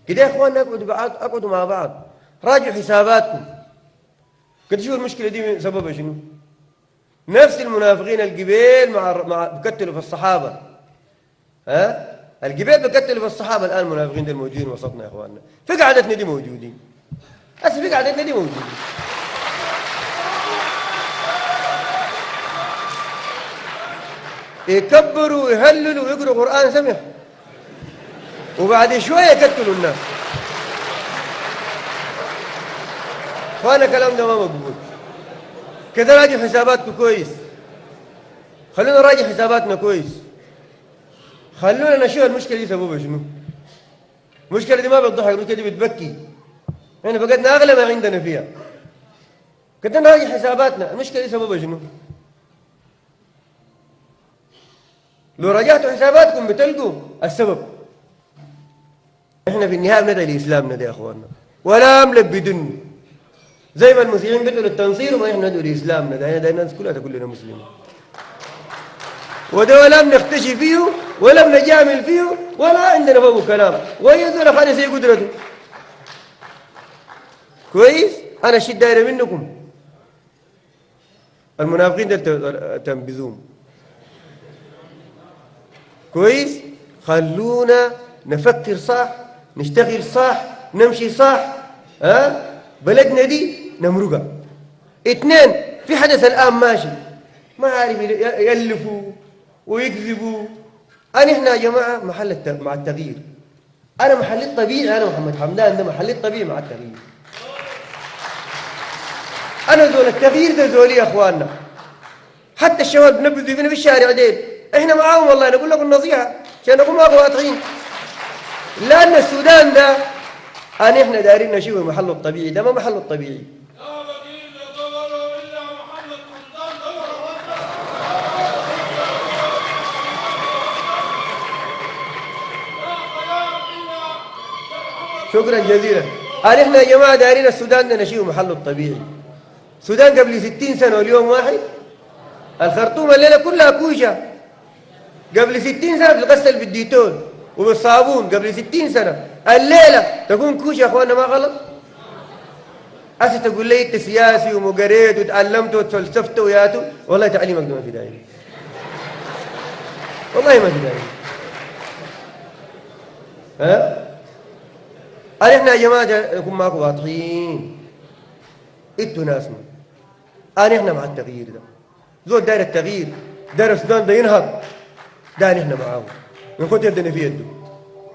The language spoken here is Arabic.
كده يا اخواننا اقعدوا مع بعض، راجعوا حساباتكم. كده شوفوا المشكله دي سببها شنو؟ نفس المنافقين القبيل بكتلوا في الصحابه. ها؟ القبيل بكتلوا في الصحابه، الان المنافقين دول موجودين وسطنا يا اخواننا، في قعدتنا دي موجودين. هسه في قعدتنا دي موجودين. يكبروا ويهللوا ويقروا قرآن سمع، وبعد شوية يقتلوا الناس. فأنا كلام ده ما مقبول. كده راجع حساباتكم كويس، خلونا نراجع حساباتنا كويس، خلونا نشوف المشكلة دي سببها شنو. المشكلة دي ما بتضحك، المشكلة دي بتبكي. احنا فقدنا أغلى ما عندنا فيها. كده نراجع حساباتنا، المشكلة دي سببها شنو. لو راجعتوا حساباتكم بتلقوا السبب. احنا في النهايه بندعي الاسلام ده يا اخواننا، ولا املك بدن زي ما المسيحيين بيدعوا للتنصير، وما احنا ندعو لاسلامنا ده. ده الناس كلها تقول لنا مسلمين، وده لم نختشي فيه ولم نجامل فيه ولا عندنا فوق كلام، ويذل خالص زي قدرته. كويس. انا الشيء دايره منكم المنافقين ده تنبذوهم كويس. خلونا نفكر صح، نشتغل صح، نمشي صح. بلدنا دي نمرقها. اثنين، في حدث الآن ماشي ما عارف يألفوا ويكذبوا. احنا يا جماعة محل مع التغيير. أنا محلي الطبيعي، أنا محمد حمدان ده محلي الطبيعي مع التغيير. أنا زول التغيير ده زولي يا أخواننا. حتى الشباب بنبذوا فينا في الشارع ديل، احنا معاهم والله. نقول لكم نصيحة عشان نكون معكم واضحين، لأن السودان ده احنا دايرين نشوف محله الطبيعي، ده ما محله الطبيعي. شكرا جزيلا. احنا يا جماعة دايرين السودان ده نشوف محله الطبيعي. السودان قبل 60 سنة واليوم واحد. الخرطوم الليلة كلها كوشة. قبل 60 سنة بتغسل بالديتول وبالصابون، قبل 60 سنة. الليلة تكون كوشة يا اخوانا، ما غلط؟ هسه تقول لي انت سياسي ومقريت وتعلمت وتفلسفت وياتو، والله تعليمك ده ما في داعي، والله ما في داعي. احنا يا جماعة نكون معكم واضحين، انتوا ناسنا. احنا مع التغيير ده، زول داير التغيير، داير السودان ده ينهض، ده احنا معاه، نخد يدنا في يده.